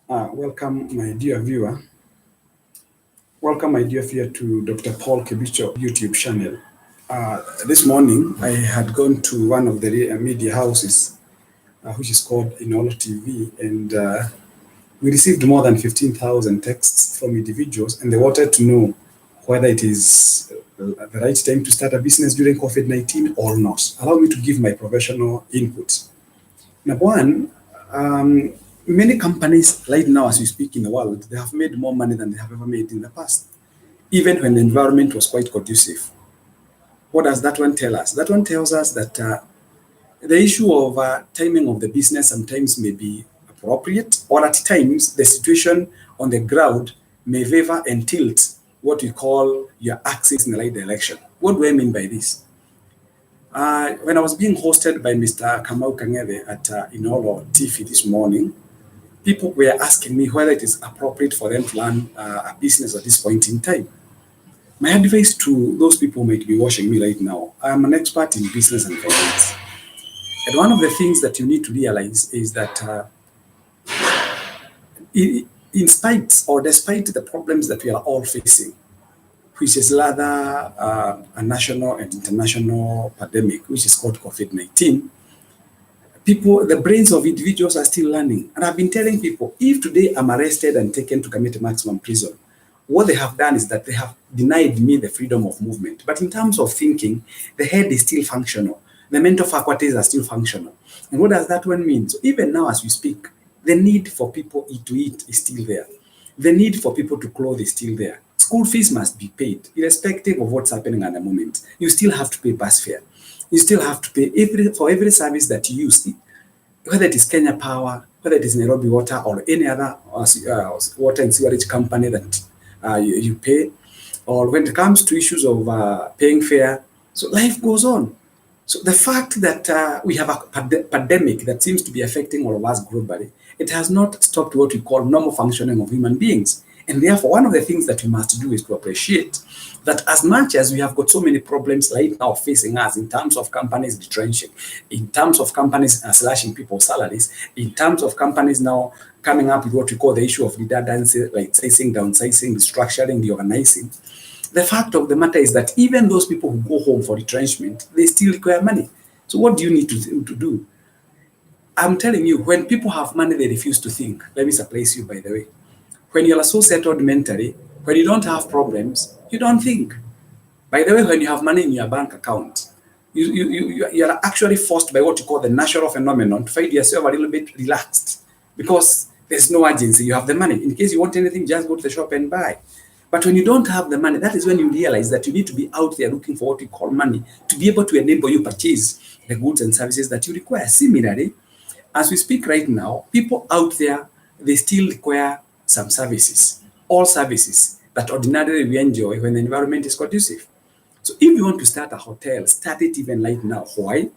Welcome, my dear viewer. Welcome, my dear viewer, to Dr. Paul Kebicho YouTube channel. This morning, I had gone to one of the media houses, which is called Inolo TV, and we received more than 15,000 texts from individuals, and they wanted to know whether it is the right time to start a business during COVID-19 or not. Allow me to give my professional input. Number one, many companies right now, as we speak in the world, they have made more money than they have ever made in the past, even when the environment was quite conducive. What does that one tell us? That one tells us that the issue of timing of the business sometimes may be appropriate, or at times the situation on the ground may favor and tilt what we call your axis in the right direction. What do I mean by this? When I was being hosted by Mr. Kamau Kangebe at Inolo TV this morning, people were asking me whether it is appropriate for them to run a business at this point in time. My advice to those people who might be watching me right now, I am an expert in business and finance. And one of the things that you need to realize is that in spite or despite the problems that we are all facing, which is rather a national and international pandemic, which is called COVID-19, the brains of individuals are still learning. And I've been telling people, if today I'm arrested and taken to commit maximum prison, what they have done is that they have denied me the freedom of movement. But in terms of thinking, the head is still functional. The mental faculties are still functional. And what does that one mean? So even now as we speak, the need for people to eat is still there. The need for people to clothe is still there. School fees must be paid, irrespective of what's happening at the moment. You still have to pay bus fare. You still have to pay for every service that you use, whether it is Kenya Power, whether it is Nairobi Water, or any other water and sewerage company that you pay, or when it comes to issues of paying fare. So life goes on. So the fact that we have a pandemic that seems to be affecting all of us globally, it has not stopped what we call normal functioning of human beings. And therefore, one of the things that we must do is to appreciate that as much as we have got so many problems right now facing us in terms of companies retrenching, in terms of companies slashing people's salaries, in terms of companies now coming up with what we call the issue of redundancy, like sizing, downsizing, restructuring, reorganizing, the fact of the matter is that even those people who go home for retrenchment, they still require money. So what do you need to do? I'm telling you, when people have money, they refuse to think. Let me surprise you, by the way. When you are so settled mentally, when you don't have problems, you don't think. By the way, when you have money in your bank account, you are actually forced by what you call the natural phenomenon to find yourself a little bit relaxed because there's no urgency. You have the money. In case you want anything, just go to the shop and buy. But when you don't have the money, that is when you realize that you need to be out there looking for what we call money to be able to enable you purchase the goods and services that you require. Similarly, as we speak right now, people out there, they still require some services, all services that ordinarily we enjoy when the environment is conducive. So if you want to start a hotel, start it even right now. Why?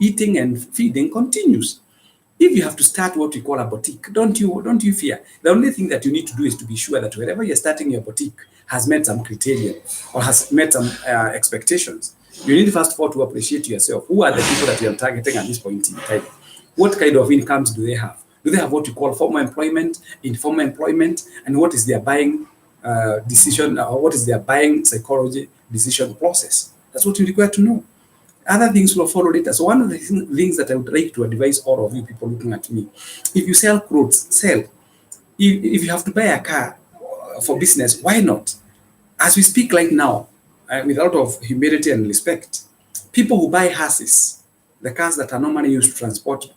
Eating and feeding continues. If you have to start what we call a boutique, don't you fear. The only thing that you need to do is to be sure that wherever you're starting your boutique has met some criteria or has met some expectations. You need first of all to appreciate yourself. Who are the people that you are targeting at this point in time? What kind of incomes do they have? Do they have what you call formal employment, informal employment, and what is their buying decision, or what is their buying psychology decision process? That's what you require to know. Other things will follow later. So one of the things that I would like to advise all of you people looking at me, if you sell clothes, sell. If you have to buy a car for business, why not? As we speak right now, with a lot of humility and respect, people who buy hearses, the cars that are normally used to transport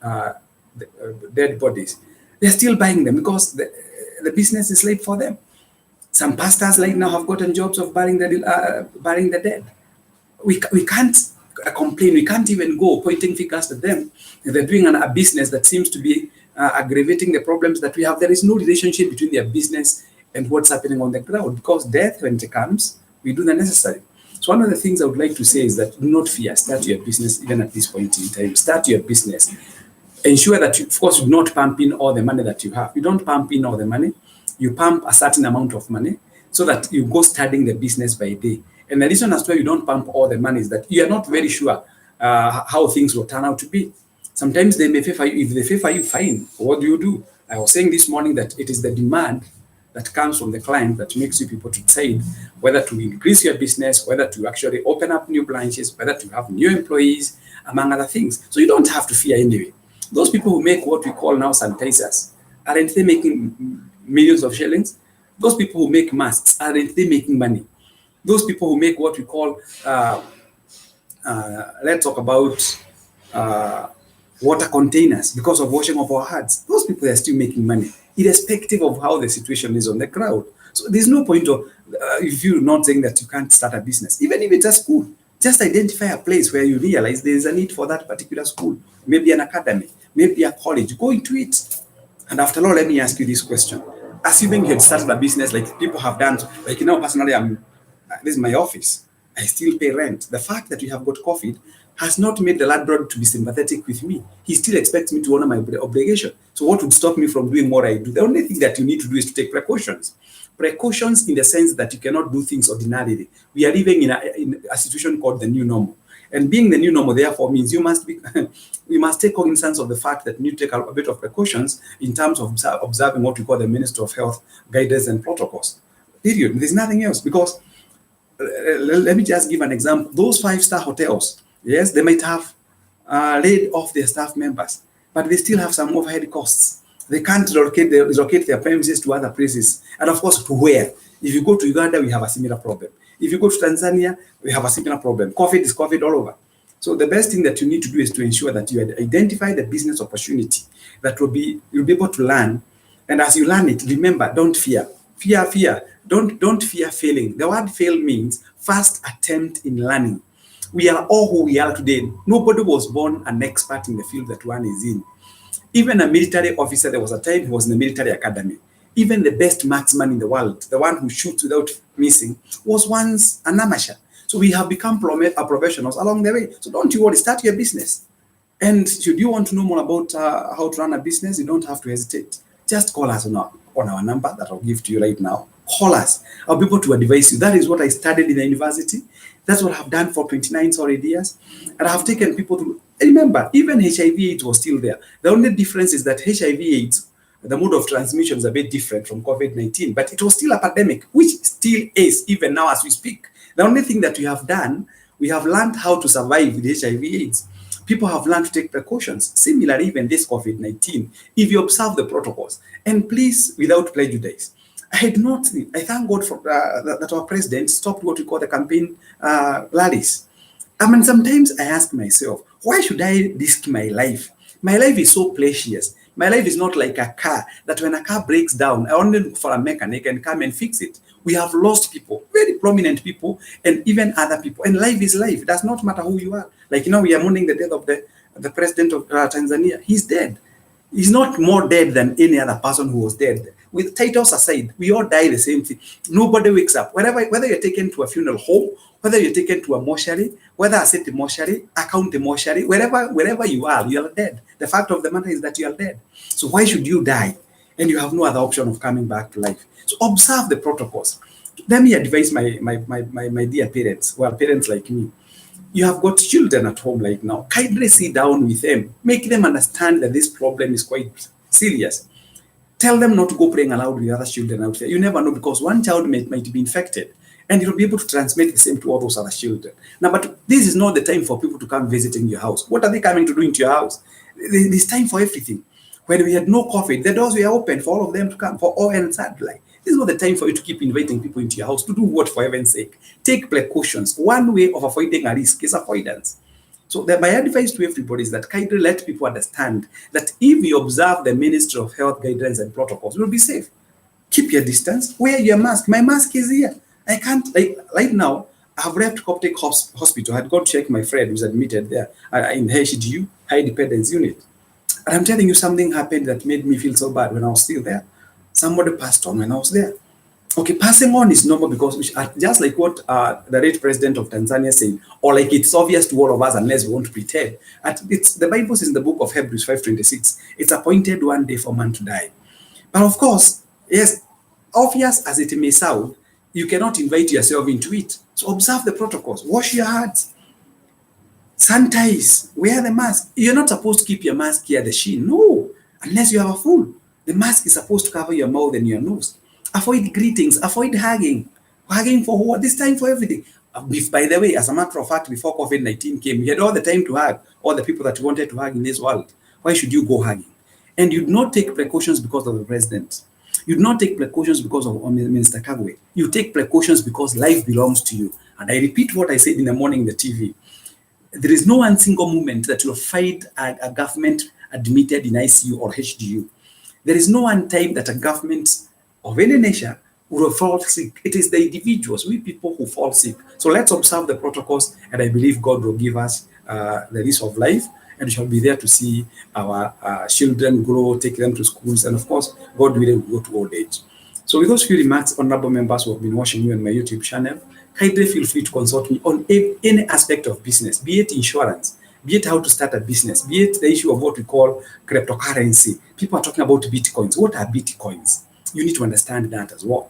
dead bodies, they're still buying them because the business is late for them. Some pastors right now have gotten jobs of burying the dead. We can't complain. We can't even go pointing fingers at them. They're doing a business that seems to be aggravating the problems that we have. There is no relationship between their business and what's happening on the ground because death, when it comes, we do the necessary. So one of the things I would like to say is that do not fear. Start your business even at this point in time. Start your business. Ensure that you, of course, do not pump in all the money that you have. You don't pump in all the money. You pump a certain amount of money so that you go studying the business by day. And the reason as to why you don't pump all the money is that you are not very sure how things will turn out to be. Sometimes they may favor you. If they favor you, fine. What do? I was saying this morning that it is the demand that comes from the client that makes you people to decide whether to increase your business, whether to actually open up new branches, whether to have new employees, among other things. So you don't have to fear anyway. Those people who make what we call now sanitizers, aren't they making millions of shillings? Those people who make masks, aren't they making money? Those people who make what we call, let's talk about uh, water containers because of washing of our hands. Those people are still making money, irrespective of how the situation is on the ground. So there's no point of, if you're not saying that you can't start a business, even if it's a school, just identify a place where you realize there is a need for that particular school, maybe an academy, maybe a college, go into it. And after all, let me ask you this question. Assuming you had started a business like people have done, like, personally, this is my office. I still pay rent. The fact that we have got COVID has not made the landlord to be sympathetic with me. He still expects me to honor my obligation. So what would stop me from doing what I do? The only thing that you need to do is to take precautions. Precautions in the sense that you cannot do things ordinarily. We are living in a situation called the new normal. And being the new normal, therefore, means you must be, we must take cognizance of the fact that you need to take a bit of precautions in terms of observing what we call the Minister of Health guidance and protocols. Period. There's nothing else, because let me just give an example. Those 5-star hotels, yes, they might have laid off their staff members, but they still have some overhead costs. They can't relocate their premises to other places. And of course, to where? If you go to Uganda, we have a similar problem. If you go to Tanzania, we have a similar problem. COVID is COVID all over. So the best thing that you need to do is to ensure that you identify the business opportunity that you'll be able to learn. And as you learn it, remember, don't fear. Fear. Don't fear failing. The word fail means first attempt in learning. We are all who we are today. Nobody was born an expert in the field that one is in. Even a military officer, there was a time he was in the military academy. Even the best marksman in the world, the one who shoots without missing, was once an amateur. So we have become professionals along the way. So don't you worry, start your business. And should you want to know more about how to run a business, you don't have to hesitate. Just call us on our number that I'll give to you right now. Call us. I'll be able to advise you. That is what I studied in the university. That's what I've done for 29 solid years. And I've taken people through. Remember, even HIV/AIDS was still there. The only difference is that HIV/AIDS, the mode of transmission is a bit different from COVID-19, but it was still a pandemic, which still is, even now as we speak. The only thing that we have done, we have learned how to survive with HIV/AIDS. People have learned to take precautions. Similarly, even this COVID-19, if you observe the protocols, and please, without prejudice, I thank God for that our president stopped what we call the campaign rallies. I mean, sometimes I ask myself, why should I risk my life? My life is so precious. My life is not like a car that when a car breaks down, I only look for a mechanic and come and fix it. We have lost people, very prominent people, and even other people. And life is life. It does not matter who you are. Like, we are mourning the death of the president of Tanzania. He's dead. He's not more dead than any other person who was dead. With titles aside, we all die the same thing. Nobody wakes up. Whether you're taken to a funeral home, whether you're taken to a mortuary, whether a city mortuary, a county mortuary, wherever you are dead. The fact of the matter is that you are dead. So why should you die? And you have no other option of coming back to life. So observe the protocols. Let me advise my dear parents, well, parents like me. You have got children at home right now. Kindly sit down with them. Make them understand that this problem is quite serious. Tell them not to go playing aloud with other children out there. You never know, because one child might be infected and you'll be able to transmit the same to all those other children. Now, but this is not the time for people to come visiting your house. What are they coming to do into your house? There's time for everything. When we had no COVID, the doors were open for all of them to come, for all and sadly. This is not the time for you to keep inviting people into your house. To do what, for heaven's sake? Take precautions. One way of avoiding a risk is avoidance. So my advice to everybody is that kindly let people understand that if you observe the Ministry of Health guidelines and protocols, you'll be safe. Keep your distance. Wear your mask. My mask is here. I can't, right now, I've left Coptic Hospital. I had gone to check my friend who's admitted there in HDU, High Dependence Unit. And I'm telling you, something happened that made me feel so bad when I was still there. Somebody passed on when I was there. Okay, passing on is normal because just like what the late president of Tanzania said, or like it's obvious to all of us unless we want to pretend. The Bible says in the book of Hebrews 5:26, it's appointed one day for man to die. But of course, yes, obvious as it may sound, you cannot invite yourself into it. So observe the protocols. Wash your hands. Sanitize. Wear the mask. You're not supposed to keep your mask here, the shin. No, unless you have a full. The mask is supposed to cover your mouth and your nose. Avoid greetings, avoid hugging. Hugging for what? This time for everything. By the way, as a matter of fact, before COVID-19 came, we had all the time to hug all the people that you wanted to hug in this world. Why should you go hugging? And you'd not take precautions because of the president. You'd not take precautions because of Minister Kagwe. You take precautions because life belongs to you. And I repeat what I said in the morning in the TV. There is no one single moment that will find a government admitted in ICU or HDU. There is no one time that a government of any nation will fall sick. It is the individuals, we people who fall sick. So let's observe the protocols, and I believe God will give us the lease of life, and we shall be there to see our children grow, take them to schools, and of course, God willing, will go to old age. So with those few remarks, honorable members who have been watching me on my YouTube channel, kindly feel free to consult me on any aspect of business, be it insurance, be it how to start a business, be it the issue of what we call cryptocurrency. People are talking about bitcoins. What are bitcoins? You need to understand that as well.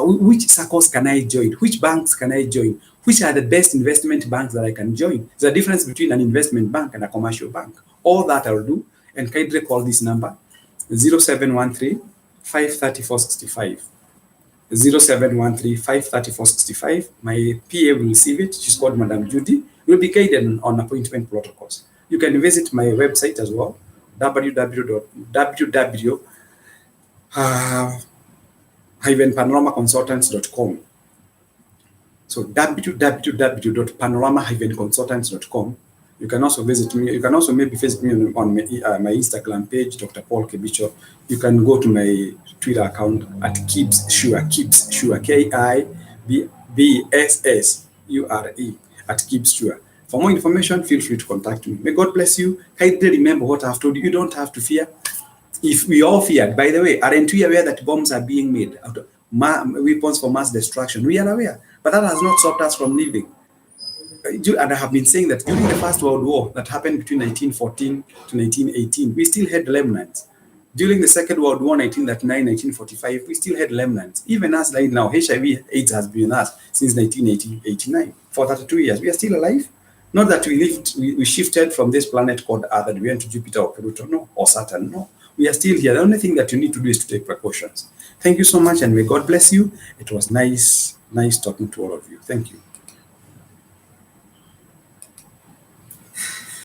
Which circles can I join? Which banks can I join? Which are the best investment banks that I can join? There's a difference between an investment bank and a commercial bank. All that I'll do, and kindly call this number 0713 534 65. 0713 534 65. My PA will receive it. She's called Madam Judy. You'll be guided on appointment protocols. You can visit my website as well, www.panoramaconsultants.com. So www.panorama-consultants.com. You can also visit me. You can also maybe visit me on my Instagram page, Dr. Paul Kebicho. You can go to my Twitter account at Kibs Sure, Kibs Sure, KIBSSURE at Kibs Sure. For more information, feel free to contact me. May God bless you. Kindly remember what I've told you. You don't have to fear. If we all feared, by the way, aren't we aware that bombs are being made out of weapons for mass destruction? We are aware, but that has not stopped us from living. And I have been saying that during the First World War that happened between 1914 to 1918, we still had remnants. During the Second World War, 1939, 1945, we still had remnants. Even us right now, HIV/AIDS has been us since 1989. For 32 years, we are still alive. Not that we shifted from this planet called Earth and we went to Jupiter or Pluto, no, or Saturn, no. We are still here. The only thing that you need to do is to take precautions. Thank you so much, and may God bless you. It was nice talking to all of you. Thank you.